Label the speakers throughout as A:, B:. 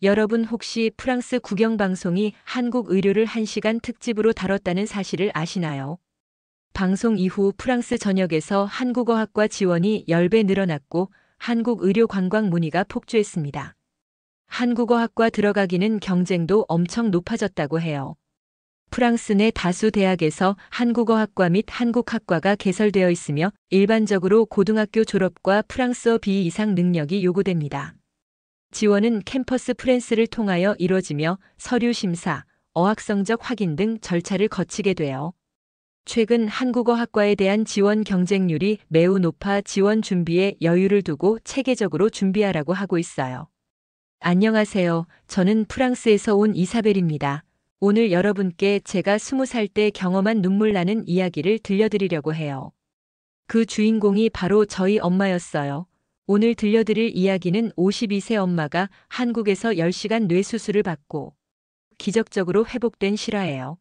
A: 여러분 혹시 프랑스 국영방송이 한국 의료를 1시간 특집으로 다뤘다는 사실을 아시나요? 방송 이후 프랑스 전역에서 한국어학과 지원이 10배 늘어났고 한국 의료 관광 문의가 폭주했습니다. 한국어학과 들어가기는 경쟁도 엄청 높아졌다고 해요. 프랑스 내 다수 대학에서 한국어학과 및 한국학과가 개설되어 있으며 일반적으로 고등학교 졸업과 프랑스어 B 이상 능력이 요구됩니다. 지원은 캠퍼스 프랜스를 통하여 이뤄지며 서류 심사, 어학 성적 확인 등 절차를 거치게 돼요. 최근 한국어학과에 대한 지원 경쟁률이 매우 높아 지원 준비에 여유를 두고 체계적으로 준비하라고 하고 있어요. 안녕하세요. 저는 프랑스에서 온 이사벨입니다. 오늘 여러분께 제가 20살 때 경험한 눈물 나는 이야기를 들려드리려고 해요. 그 주인공이 바로 저희 엄마였어요. 오늘 들려드릴 이야기는 52세 엄마가 한국에서 10시간 뇌수술을 받고 기적적으로 회복된 실화예요.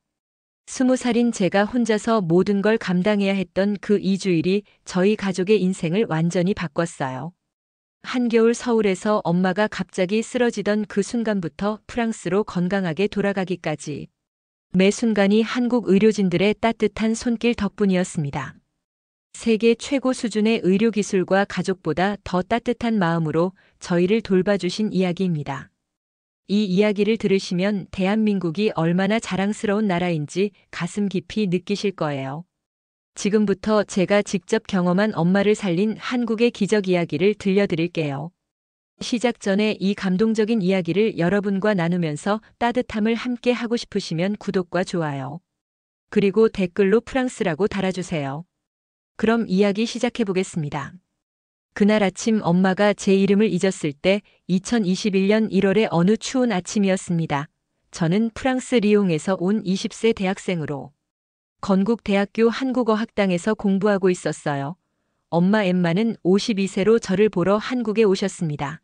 A: 20살인 제가 혼자서 모든 걸 감당해야 했던 그 2주일이 저희 가족의 인생을 완전히 바꿨어요. 한겨울 서울에서 엄마가 갑자기 쓰러지던 그 순간부터 프랑스로 건강하게 돌아가기까지 매 순간이 한국 의료진들의 따뜻한 손길 덕분이었습니다. 세계 최고 수준의 의료기술과 가족보다 더 따뜻한 마음으로 저희를 돌봐주신 이야기입니다. 이 이야기를 들으시면 대한민국이 얼마나 자랑스러운 나라인지 가슴 깊이 느끼실 거예요. 지금부터 제가 직접 경험한 엄마를 살린 한국의 기적 이야기를 들려드릴게요. 시작 전에 이 감동적인 이야기를 여러분과 나누면서 따뜻함을 함께 하고 싶으시면 구독과 좋아요. 그리고 댓글로 프랑스라고 달아주세요. 그럼 이야기 시작해 보겠습니다. 그날 아침 엄마가 제 이름을 잊었을 때 2021년 1월의 어느 추운 아침이었습니다. 저는 프랑스 리옹에서 온 20세 대학생으로 건국대학교 한국어학당에서 공부하고 있었어요. 엄마 엠마는 52세로 저를 보러 한국에 오셨습니다.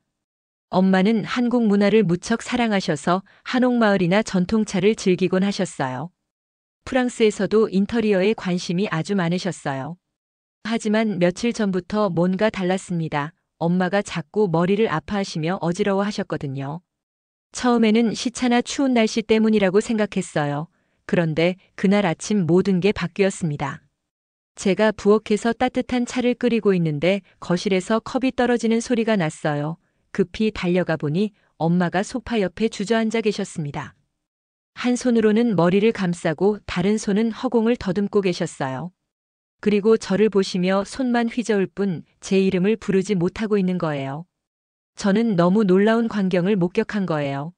A: 엄마는 한국 문화를 무척 사랑하셔서 한옥마을이나 전통차를 즐기곤 하셨어요. 프랑스에서도 인테리어에 관심이 아주 많으셨어요. 하지만 며칠 전부터 뭔가 달랐습니다. 엄마가 자꾸 머리를 아파하시며 어지러워하셨거든요. 처음에는 시차나 추운 날씨 때문이라고 생각했어요. 그런데 그날 아침 모든 게 바뀌었습니다. 제가 부엌에서 따뜻한 차를 끓이고 있는데 거실에서 컵이 떨어지는 소리가 났어요. 급히 달려가 보니 엄마가 소파 옆에 주저앉아 계셨습니다. 한 손으로는 머리를 감싸고 다른 손은 허공을 더듬고 계셨어요. 그리고 저를 보시며 손만 휘저을 뿐 제 이름을 부르지 못하고 있는 거예요. 저는 너무 놀라운 광경을 목격한 거예요.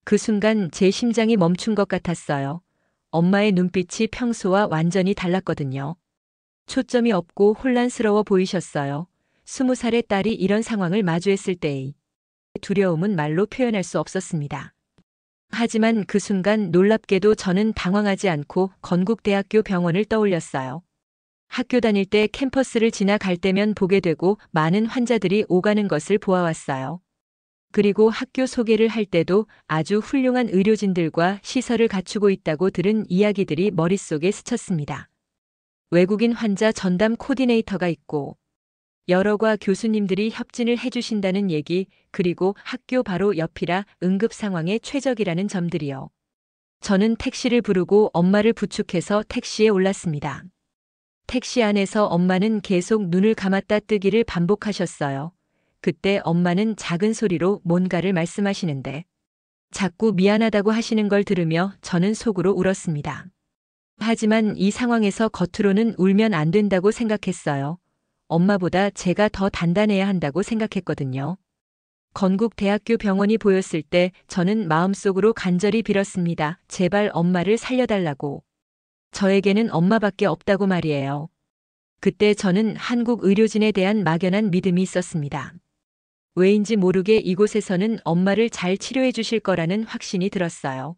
A: 그 순간 제 심장이 멈춘 것 같았어요. 엄마의 눈빛이 평소와 완전히 달랐거든요. 초점이 없고 혼란스러워 보이셨어요. 20살의 딸이 이런 상황을 마주했을 때의 두려움은 말로 표현할 수 없었습니다. 하지만 그 순간 놀랍게도 저는 당황하지 않고 건국대학교 병원을 떠올렸어요. 학교 다닐 때 캠퍼스를 지나갈 때면 보게 되고 많은 환자들이 오가는 것을 보아왔어요. 그리고 학교 소개를 할 때도 아주 훌륭한 의료진들과 시설을 갖추고 있다고 들은 이야기들이 머릿속에 스쳤습니다. 외국인 환자 전담 코디네이터가 있고 여러과 교수님들이 협진을 해주신다는 얘기, 그리고 학교 바로 옆이라 응급 상황에 최적이라는 점들이요. 저는 택시를 부르고 엄마를 부축해서 택시에 올랐습니다. 택시 안에서 엄마는 계속 눈을 감았다 뜨기를 반복하셨어요. 그때 엄마는 작은 소리로 뭔가를 말씀하시는데 자꾸 미안하다고 하시는 걸 들으며 저는 속으로 울었습니다. 하지만 이 상황에서 겉으로는 울면 안 된다고 생각했어요. 엄마보다 제가 더 단단해야 한다고 생각했거든요. 건국대학교 병원이 보였을 때 저는 마음속으로 간절히 빌었습니다. 제발 엄마를 살려달라고. 저에게는 엄마밖에 없다고 말이에요. 그때 저는 한국 의료진에 대한 막연한 믿음이 있었습니다. 왜인지 모르게 이곳에서는 엄마를 잘 치료해 주실 거라는 확신이 들었어요.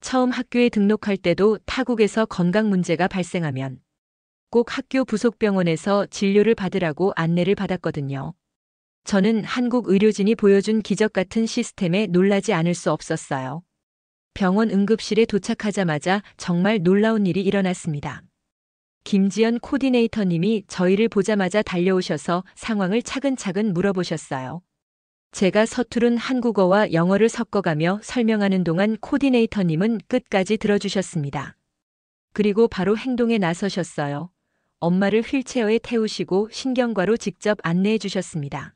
A: 처음 학교에 등록할 때도 타국에서 건강 문제가 발생하면 꼭 학교 부속병원에서 진료를 받으라고 안내를 받았거든요. 저는 한국 의료진이 보여준 기적 같은 시스템에 놀라지 않을 수 없었어요. 병원 응급실에 도착하자마자 정말 놀라운 일이 일어났습니다. 김지연 코디네이터님이 저희를 보자마자 달려오셔서 상황을 차근차근 물어보셨어요. 제가 서투른 한국어와 영어를 섞어가며 설명하는 동안 코디네이터님은 끝까지 들어주셨습니다. 그리고 바로 행동에 나서셨어요. 엄마를 휠체어에 태우시고 신경과로 직접 안내해 주셨습니다.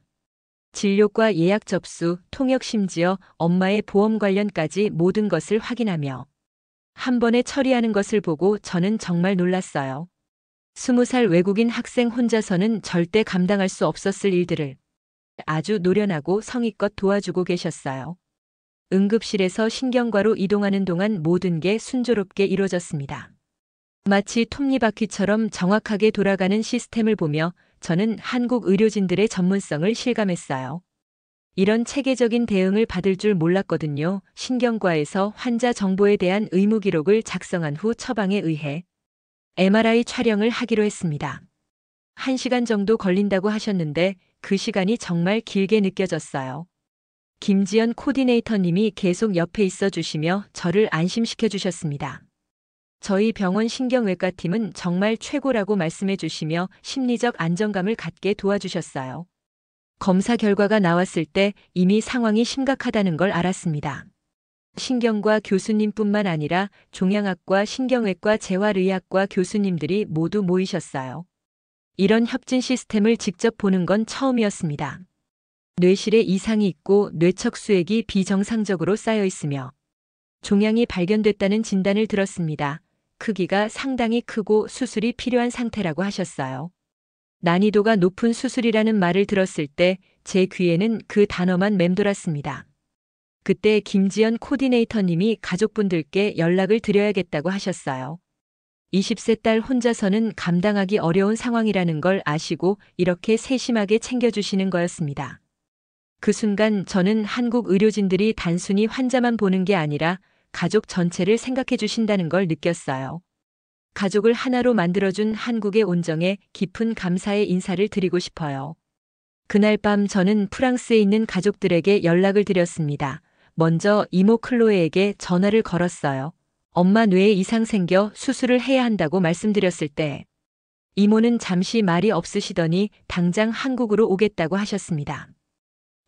A: 진료과 예약 접수, 통역 심지어 엄마의 보험 관련까지 모든 것을 확인하며 한 번에 처리하는 것을 보고 저는 정말 놀랐어요. 20살 외국인 학생 혼자서는 절대 감당할 수 없었을 일들을 아주 노련하고 성의껏 도와주고 계셨어요. 응급실에서 신경과로 이동하는 동안 모든 게 순조롭게 이루어졌습니다. 마치 톱니바퀴처럼 정확하게 돌아가는 시스템을 보며 저는 한국 의료진들의 전문성을 실감했어요. 이런 체계적인 대응을 받을 줄 몰랐거든요. 신경과에서 환자 정보에 대한 의무 기록을 작성한 후 처방에 의해 MRI 촬영을 하기로 했습니다. 1시간 정도 걸린다고 하셨는데 그 시간이 정말 길게 느껴졌어요. 김지연 코디네이터님이 계속 옆에 있어 주시며 저를 안심시켜 주셨습니다. 저희 병원 신경외과팀은 정말 최고라고 말씀해 주시며 심리적 안정감을 갖게 도와주셨어요. 검사 결과가 나왔을 때 이미 상황이 심각하다는 걸 알았습니다. 신경과 교수님뿐만 아니라 종양학과, 신경외과, 재활의학과 교수님들이 모두 모이셨어요. 이런 협진 시스템을 직접 보는 건 처음이었습니다. 뇌실에 이상이 있고 뇌척수액이 비정상적으로 쌓여 있으며 종양이 발견됐다는 진단을 들었습니다. 크기가 상당히 크고 수술이 필요한 상태라고 하셨어요. 난이도가 높은 수술이라는 말을 들었을 때 제 귀에는 그 단어만 맴돌았습니다. 그때 김지연 코디네이터님이 가족분들께 연락을 드려야겠다고 하셨어요. 20세 딸 혼자서는 감당하기 어려운 상황이라는 걸 아시고 이렇게 세심하게 챙겨주시는 거였습니다. 그 순간 저는 한국 의료진들이 단순히 환자만 보는 게 아니라 가족 전체를 생각해 주신다는 걸 느꼈어요. 가족을 하나로 만들어준 한국의 온정에 깊은 감사의 인사를 드리고 싶어요. 그날 밤 저는 프랑스에 있는 가족들에게 연락을 드렸습니다. 먼저 이모 클로에에게 전화를 걸었어요. 엄마 뇌에 이상 생겨 수술을 해야 한다고 말씀드렸을 때 이모는 잠시 말이 없으시더니 당장 한국으로 오겠다고 하셨습니다.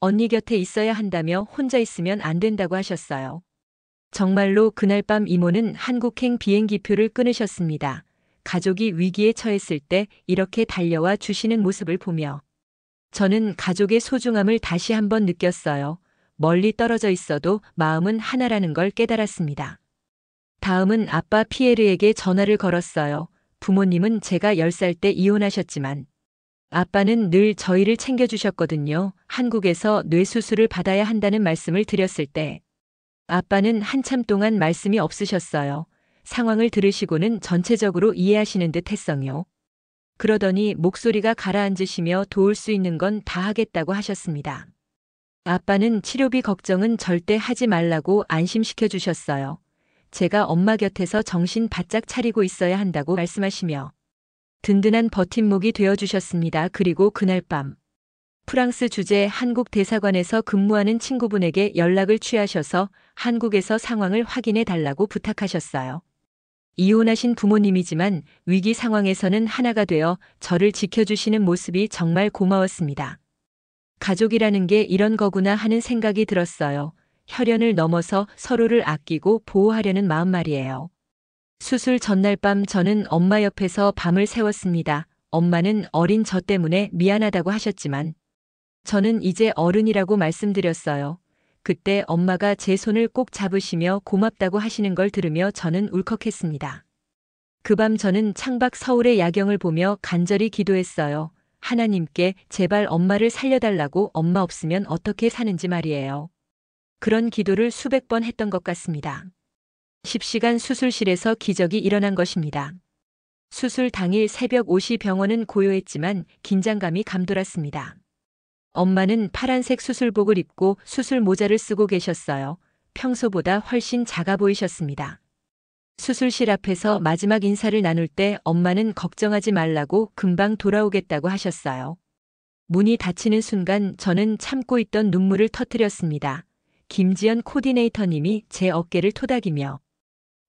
A: 언니 곁에 있어야 한다며 혼자 있으면 안 된다고 하셨어요. 정말로 그날 밤 이모는 한국행 비행기표를 끊으셨습니다. 가족이 위기에 처했을 때 이렇게 달려와 주시는 모습을 보며 저는 가족의 소중함을 다시 한번 느꼈어요. 멀리 떨어져 있어도 마음은 하나라는 걸 깨달았습니다. 다음은 아빠 피에르에게 전화를 걸었어요. 부모님은 제가 10살 때 이혼하셨지만 아빠는 늘 저희를 챙겨주셨거든요. 한국에서 뇌수술을 받아야 한다는 말씀을 드렸을 때 아빠는 한참 동안 말씀이 없으셨어요. 상황을 들으시고는 전체적으로 이해하시는 듯 했어요. 그러더니 목소리가 가라앉으시며 도울 수 있는 건 다 하겠다고 하셨습니다. 아빠는 치료비 걱정은 절대 하지 말라고 안심시켜 주셨어요. 제가 엄마 곁에서 정신 바짝 차리고 있어야 한다고 말씀하시며 든든한 버팀목이 되어 주셨습니다. 그리고 그날 밤 프랑스 주재 한국 대사관에서 근무하는 친구분에게 연락을 취하셔서 한국에서 상황을 확인해 달라고 부탁하셨어요. 이혼하신 부모님이지만 위기 상황에서는 하나가 되어 저를 지켜주시는 모습이 정말 고마웠습니다. 가족이라는 게 이런 거구나 하는 생각이 들었어요. 혈연을 넘어서 서로를 아끼고 보호하려는 마음 말이에요. 수술 전날 밤 저는 엄마 옆에서 밤을 새웠습니다. 엄마는 어린 저 때문에 미안하다고 하셨지만 저는 이제 어른이라고 말씀드렸어요. 그때 엄마가 제 손을 꼭 잡으시며 고맙다고 하시는 걸 들으며 저는 울컥했습니다. 그 밤 저는 창밖 서울의 야경을 보며 간절히 기도했어요. 하나님께 제발 엄마를 살려달라고 엄마 없으면 어떻게 사는지 말이에요. 그런 기도를 수백 번 했던 것 같습니다. 10시간 수술실에서 기적이 일어난 것입니다. 수술 당일 새벽 5시 병원은 고요했지만 긴장감이 감돌았습니다. 엄마는 파란색 수술복을 입고 수술 모자를 쓰고 계셨어요. 평소보다 훨씬 작아 보이셨습니다. 수술실 앞에서 마지막 인사를 나눌 때 엄마는 걱정하지 말라고 금방 돌아오겠다고 하셨어요. 문이 닫히는 순간 저는 참고 있던 눈물을 터뜨렸습니다. 김지연 코디네이터님이 제 어깨를 토닥이며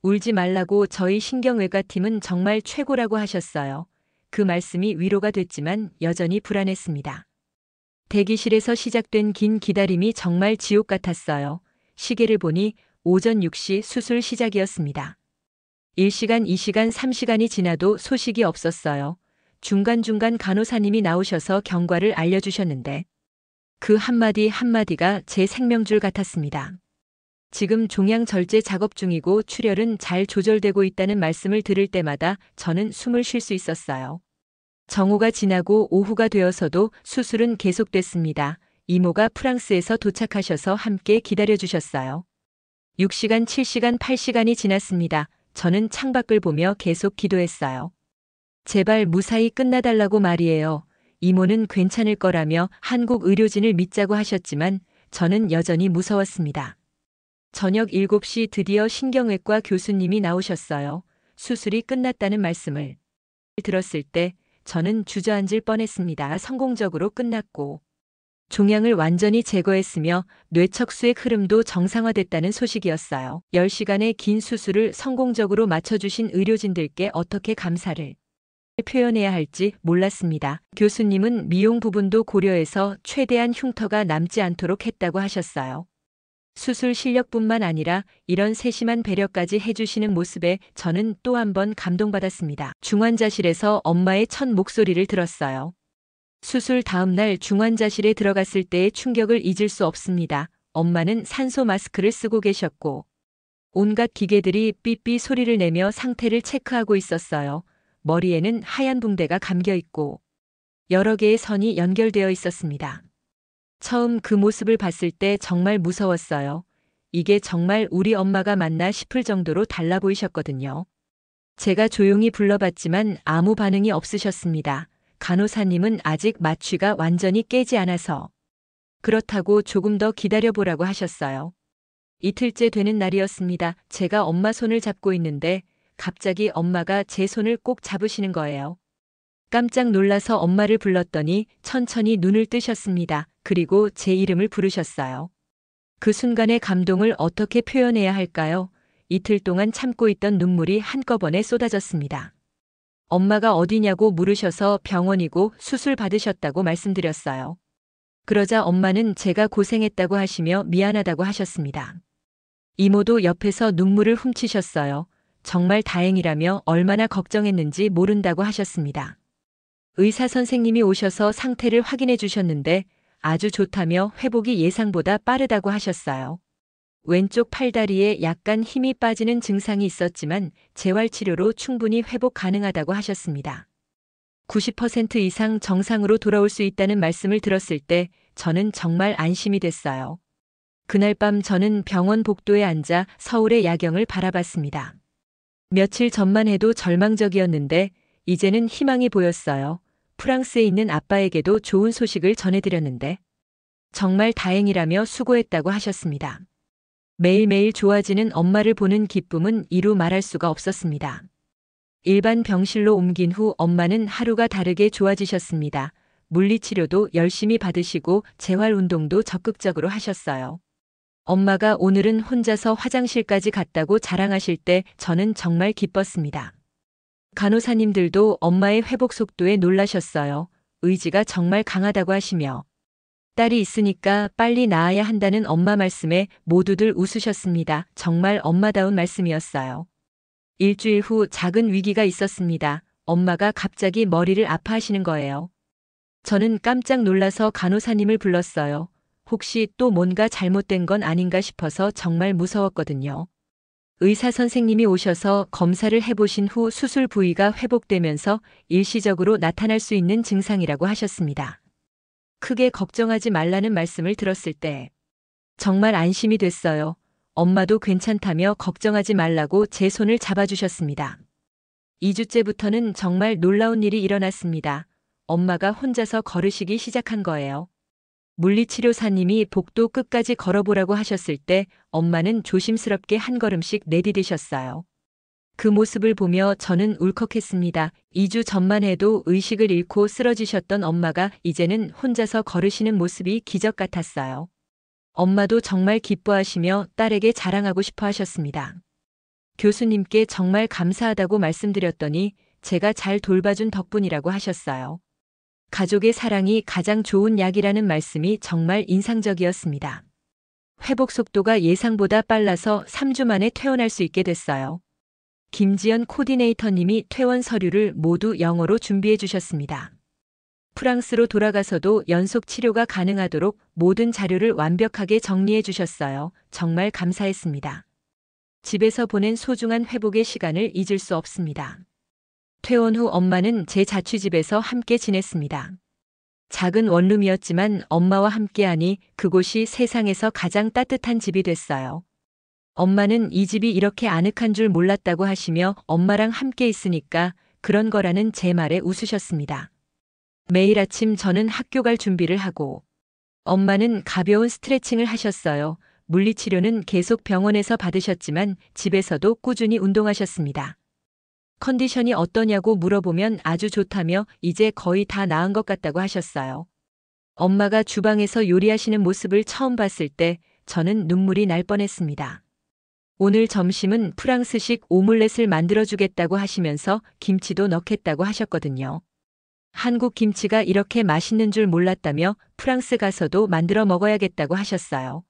A: 울지 말라고 저희 신경외과팀은 정말 최고라고 하셨어요. 그 말씀이 위로가 됐지만 여전히 불안했습니다. 대기실에서 시작된 긴 기다림이 정말 지옥 같았어요. 시계를 보니 오전 6시 수술 시작이었습니다. 1시간, 2시간, 3시간이 지나도 소식이 없었어요. 중간중간 간호사님이 나오셔서 경과를 알려주셨는데 그 한마디 한마디가 제 생명줄 같았습니다. 지금 종양 절제 작업 중이고 출혈은 잘 조절되고 있다는 말씀을 들을 때마다 저는 숨을 쉴 수 있었어요. 정오가 지나고 오후가 되어서도 수술은 계속됐습니다. 이모가 프랑스에서 도착하셔서 함께 기다려주셨어요. 6시간, 7시간, 8시간이 지났습니다. 저는 창밖을 보며 계속 기도했어요. 제발 무사히 끝나달라고 말이에요. 이모는 괜찮을 거라며 한국 의료진을 믿자고 하셨지만 저는 여전히 무서웠습니다. 저녁 7시 드디어 신경외과 교수님이 나오셨어요. 수술이 끝났다는 말씀을 들었을 때 저는 주저앉을 뻔했습니다. 성공적으로 끝났고 종양을 완전히 제거했으며 뇌척수의 흐름도 정상화됐다는 소식이었어요. 10시간의 긴 수술을 성공적으로 마쳐주신 의료진들께 어떻게 감사를 표현해야 할지 몰랐습니다. 교수님은 미용 부분도 고려해서 최대한 흉터가 남지 않도록 했다고 하셨어요. 수술 실력뿐만 아니라 이런 세심한 배려까지 해주시는 모습에 저는 또 한 번 감동받았습니다. 중환자실에서 엄마의 첫 목소리를 들었어요. 수술 다음 날 중환자실에 들어갔을 때의 충격을 잊을 수 없습니다. 엄마는 산소 마스크를 쓰고 계셨고 온갖 기계들이 삐삐 소리를 내며 상태를 체크하고 있었어요. 머리에는 하얀 붕대가 감겨 있고 여러 개의 선이 연결되어 있었습니다. 처음 그 모습을 봤을 때 정말 무서웠어요. 이게 정말 우리 엄마가 맞나 싶을 정도로 달라 보이셨거든요. 제가 조용히 불러봤지만 아무 반응이 없으셨습니다. 간호사님은 아직 마취가 완전히 깨지 않아서 그렇다고 조금 더 기다려보라고 하셨어요. 이틀째 되는 날이었습니다. 제가 엄마 손을 잡고 있는데 갑자기 엄마가 제 손을 꼭 잡으시는 거예요. 깜짝 놀라서 엄마를 불렀더니 천천히 눈을 뜨셨습니다. 그리고 제 이름을 부르셨어요. 그 순간의 감동을 어떻게 표현해야 할까요? 이틀 동안 참고 있던 눈물이 한꺼번에 쏟아졌습니다. 엄마가 어디냐고 물으셔서 병원이고 수술 받으셨다고 말씀드렸어요. 그러자 엄마는 제가 고생했다고 하시며 미안하다고 하셨습니다. 이모도 옆에서 눈물을 훔치셨어요. 정말 다행이라며 얼마나 걱정했는지 모른다고 하셨습니다. 의사 선생님이 오셔서 상태를 확인해 주셨는데 아주 좋다며 회복이 예상보다 빠르다고 하셨어요. 왼쪽 팔다리에 약간 힘이 빠지는 증상이 있었지만 재활치료로 충분히 회복 가능하다고 하셨습니다. 90% 이상 정상으로 돌아올 수 있다는 말씀을 들었을 때 저는 정말 안심이 됐어요. 그날 밤 저는 병원 복도에 앉아 서울의 야경을 바라봤습니다. 며칠 전만 해도 절망적이었는데 이제는 희망이 보였어요. 프랑스에 있는 아빠에게도 좋은 소식을 전해드렸는데 정말 다행이라며 수고했다고 하셨습니다. 매일매일 좋아지는 엄마를 보는 기쁨은 이루 말할 수가 없었습니다. 일반 병실로 옮긴 후 엄마는 하루가 다르게 좋아지셨습니다. 물리치료도 열심히 받으시고 재활운동도 적극적으로 하셨어요. 엄마가 오늘은 혼자서 화장실까지 갔다고 자랑하실 때 저는 정말 기뻤습니다. 간호사님들도 엄마의 회복 속도에 놀라셨어요. 의지가 정말 강하다고 하시며 딸이 있으니까 빨리 나아야 한다는 엄마 말씀에 모두들 웃으셨습니다. 정말 엄마다운 말씀이었어요. 일주일 후 작은 위기가 있었습니다. 엄마가 갑자기 머리를 아파하시는 거예요. 저는 깜짝 놀라서 간호사님을 불렀어요. 혹시 또 뭔가 잘못된 건 아닌가 싶어서 정말 무서웠거든요. 의사 선생님이 오셔서 검사를 해보신 후 수술 부위가 회복되면서 일시적으로 나타날 수 있는 증상이라고 하셨습니다. 크게 걱정하지 말라는 말씀을 들었을 때 정말 안심이 됐어요. 엄마도 괜찮다며 걱정하지 말라고 제 손을 잡아주셨습니다. 2주째부터는 정말 놀라운 일이 일어났습니다. 엄마가 혼자서 걸으시기 시작한 거예요. 물리치료사님이 복도 끝까지 걸어보라고 하셨을 때 엄마는 조심스럽게 한 걸음씩 내디디셨어요. 그 모습을 보며 저는 울컥했습니다. 2주 전만 해도 의식을 잃고 쓰러지셨던 엄마가 이제는 혼자서 걸으시는 모습이 기적 같았어요. 엄마도 정말 기뻐하시며 딸에게 자랑하고 싶어 하셨습니다. 교수님께 정말 감사하다고 말씀드렸더니 제가 잘 돌봐준 덕분이라고 하셨어요. 가족의 사랑이 가장 좋은 약이라는 말씀이 정말 인상적이었습니다. 회복 속도가 예상보다 빨라서 3주 만에 퇴원할 수 있게 됐어요. 김지연 코디네이터님이 퇴원 서류를 모두 영어로 준비해 주셨습니다. 프랑스로 돌아가서도 연속 치료가 가능하도록 모든 자료를 완벽하게 정리해 주셨어요. 정말 감사했습니다. 집에서 보낸 소중한 회복의 시간을 잊을 수 없습니다. 퇴원 후 엄마는 제 자취집에서 함께 지냈습니다. 작은 원룸이었지만 엄마와 함께하니 그곳이 세상에서 가장 따뜻한 집이 됐어요. 엄마는 이 집이 이렇게 아늑한 줄 몰랐다고 하시며 엄마랑 함께 있으니까 그런 거라는 제 말에 웃으셨습니다. 매일 아침 저는 학교 갈 준비를 하고 엄마는 가벼운 스트레칭을 하셨어요. 물리치료는 계속 병원에서 받으셨지만 집에서도 꾸준히 운동하셨습니다. 컨디션이 어떠냐고 물어보면 아주 좋다며 이제 거의 다 나은 것 같다고 하셨어요. 엄마가 주방에서 요리하시는 모습을 처음 봤을 때 저는 눈물이 날 뻔했습니다. 오늘 점심은 프랑스식 오믈렛을 만들어주겠다고 하시면서 김치도 넣겠다고 하셨거든요. 한국 김치가 이렇게 맛있는 줄 몰랐다며 프랑스 가서도 만들어 먹어야겠다고 하셨어요.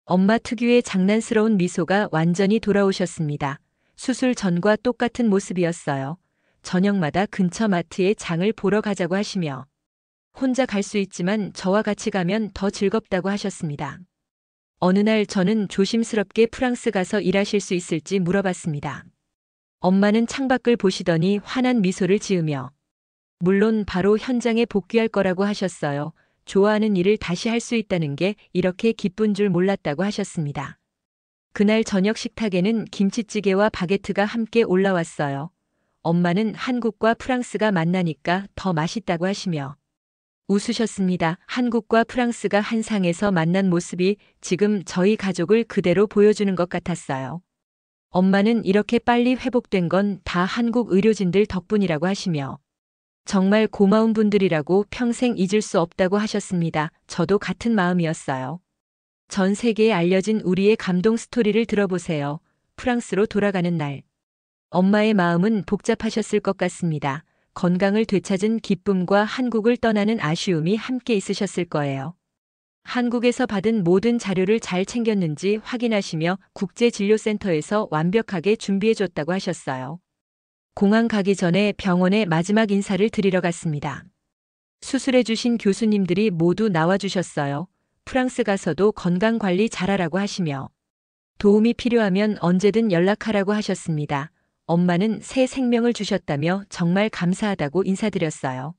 A: 엄마 특유의 장난스러운 미소가 완전히 돌아오셨습니다. 수술 전과 똑같은 모습이었어요. 저녁마다 근처 마트에 장을 보러 가자고 하시며 혼자 갈 수 있지만 저와 같이 가면 더 즐겁다고 하셨습니다. 어느 날 저는 조심스럽게 프랑스 가서 일하실 수 있을지 물어봤습니다. 엄마는 창밖을 보시더니 환한 미소를 지으며 물론 바로 현장에 복귀할 거라고 하셨어요. 좋아하는 일을 다시 할 수 있다는 게 이렇게 기쁜 줄 몰랐다고 하셨습니다. 그날 저녁 식탁에는 김치찌개와 바게트가 함께 올라왔어요. 엄마는 한국과 프랑스가 만나니까 더 맛있다고 하시며 웃으셨습니다. 한국과 프랑스가 한 상에서 만난 모습이 지금 저희 가족을 그대로 보여주는 것 같았어요. 엄마는 이렇게 빨리 회복된 건 다 한국 의료진들 덕분이라고 하시며 정말 고마운 분들이라고 평생 잊을 수 없다고 하셨습니다. 저도 같은 마음이었어요. 전 세계에 알려진 우리의 감동 스토리를 들어보세요. 프랑스로 돌아가는 날. 엄마의 마음은 복잡하셨을 것 같습니다. 건강을 되찾은 기쁨과 한국을 떠나는 아쉬움이 함께 있으셨을 거예요. 한국에서 받은 모든 자료를 잘 챙겼는지 확인하시며 국제진료센터에서 완벽하게 준비해줬다고 하셨어요. 공항 가기 전에 병원에 마지막 인사를 드리러 갔습니다. 수술해주신 교수님들이 모두 나와주셨어요. 프랑스 가서도 건강관리 잘하라고 하시며 도움이 필요하면 언제든 연락하라고 하셨습니다. 엄마는 새 생명을 주셨다며 정말 감사하다고 인사드렸어요.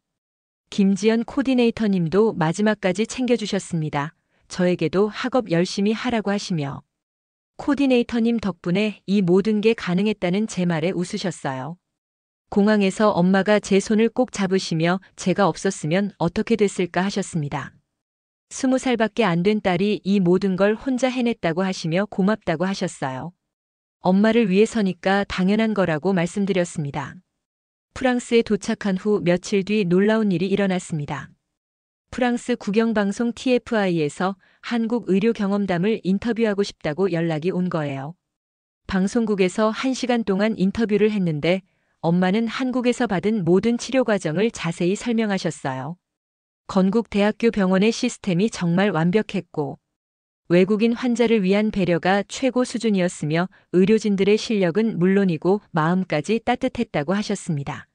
A: 김지연 코디네이터님도 마지막까지 챙겨주셨습니다. 저에게도 학업 열심히 하라고 하시며 코디네이터님 덕분에 이 모든 게 가능했다는 제 말에 웃으셨어요. 공항에서 엄마가 제 손을 꼭 잡으시며 제가 없었으면 어떻게 됐을까 하셨습니다. 20살밖에 안 된 딸이 이 모든 걸 혼자 해냈다고 하시며 고맙다고 하셨어요. 엄마를 위해서니까 당연한 거라고 말씀드렸습니다. 프랑스에 도착한 후 며칠 뒤 놀라운 일이 일어났습니다. 프랑스 국영방송 TFI에서 한국 의료 경험담을 인터뷰하고 싶다고 연락이 온 거예요. 방송국에서 1시간 동안 인터뷰를 했는데 엄마는 한국에서 받은 모든 치료 과정을 자세히 설명하셨어요. 건국대학교 병원의 시스템이 정말 완벽했고 외국인 환자를 위한 배려가 최고 수준이었으며 의료진들의 실력은 물론이고 마음까지 따뜻했다고 하셨습니다.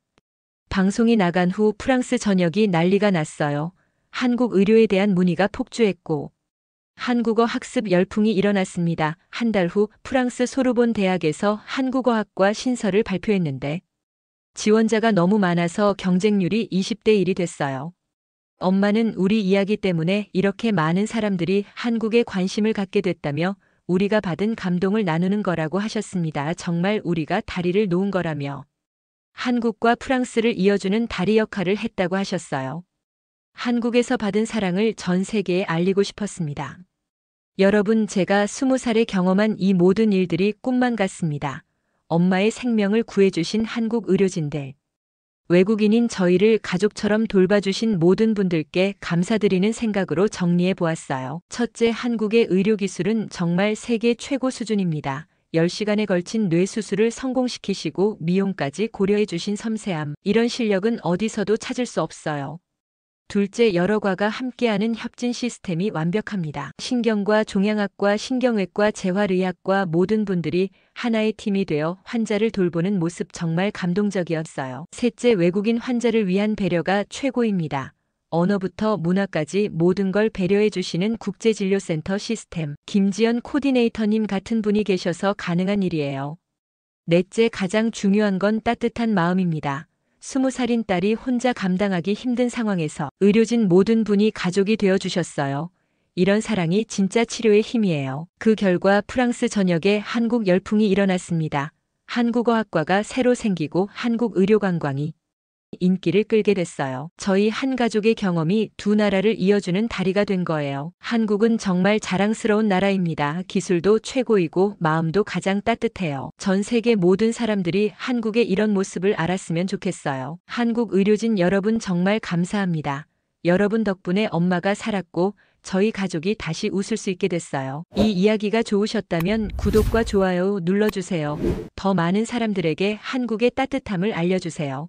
A: 방송이 나간 후 프랑스 전역이 난리가 났어요. 한국 의료에 대한 문의가 폭주했고 한국어 학습 열풍이 일어났습니다. 한 달 후 프랑스 소르본 대학에서 한국어학과 신설을 발표했는데 지원자가 너무 많아서 경쟁률이 20대 1이 됐어요. 엄마는 우리 이야기 때문에 이렇게 많은 사람들이 한국에 관심을 갖게 됐다며 우리가 받은 감동을 나누는 거라고 하셨습니다. 정말 우리가 다리를 놓은 거라며 한국과 프랑스를 이어주는 다리 역할을 했다고 하셨어요. 한국에서 받은 사랑을 전 세계에 알리고 싶었습니다. 여러분, 제가 20살에 경험한 이 모든 일들이 꿈만 같습니다. 엄마의 생명을 구해주신 한국 의료진들, 외국인인 저희를 가족처럼 돌봐주신 모든 분들께 감사드리는 생각으로 정리해 보았어요. 첫째, 한국의 의료기술은 정말 세계 최고 수준입니다. 10시간에 걸친 뇌수술을 성공시키시고 미용까지 고려해 주신 섬세함, 이런 실력은 어디서도 찾을 수 없어요. 둘째, 여러 과가 함께하는 협진 시스템이 완벽합니다. 신경과 종양학과, 신경외과, 재활의학과 모든 분들이 하나의 팀이 되어 환자를 돌보는 모습 정말 감동적이었어요. 셋째, 외국인 환자를 위한 배려가 최고입니다. 언어부터 문화까지 모든 걸 배려해 주시는 국제진료센터 시스템. 김지연 코디네이터님 같은 분이 계셔서 가능한 일이에요. 넷째, 가장 중요한 건 따뜻한 마음입니다. 20살인 딸이 혼자 감당하기 힘든 상황에서 의료진 모든 분이 가족이 되어 주셨어요. 이런 사랑이 진짜 치료의 힘이에요. 그 결과 프랑스 전역에 한국 열풍이 일어났습니다. 한국어학과가 새로 생기고 한국 의료관광이 인기를 끌게 됐어요. 저희 한 가족의 경험이 두 나라를 이어주는 다리가 된 거예요. 한국은 정말 자랑스러운 나라입니다. 기술도 최고이고 마음도 가장 따뜻해요. 전 세계 모든 사람들이 한국의 이런 모습을 알았으면 좋겠어요. 한국 의료진 여러분 정말 감사합니다. 여러분 덕분에 엄마가 살았고 저희 가족이 다시 웃을 수 있게 됐어요. 이 이야기가 좋으셨다면 구독과 좋아요 눌러주세요. 더 많은 사람들에게 한국의 따뜻함을 알려주세요.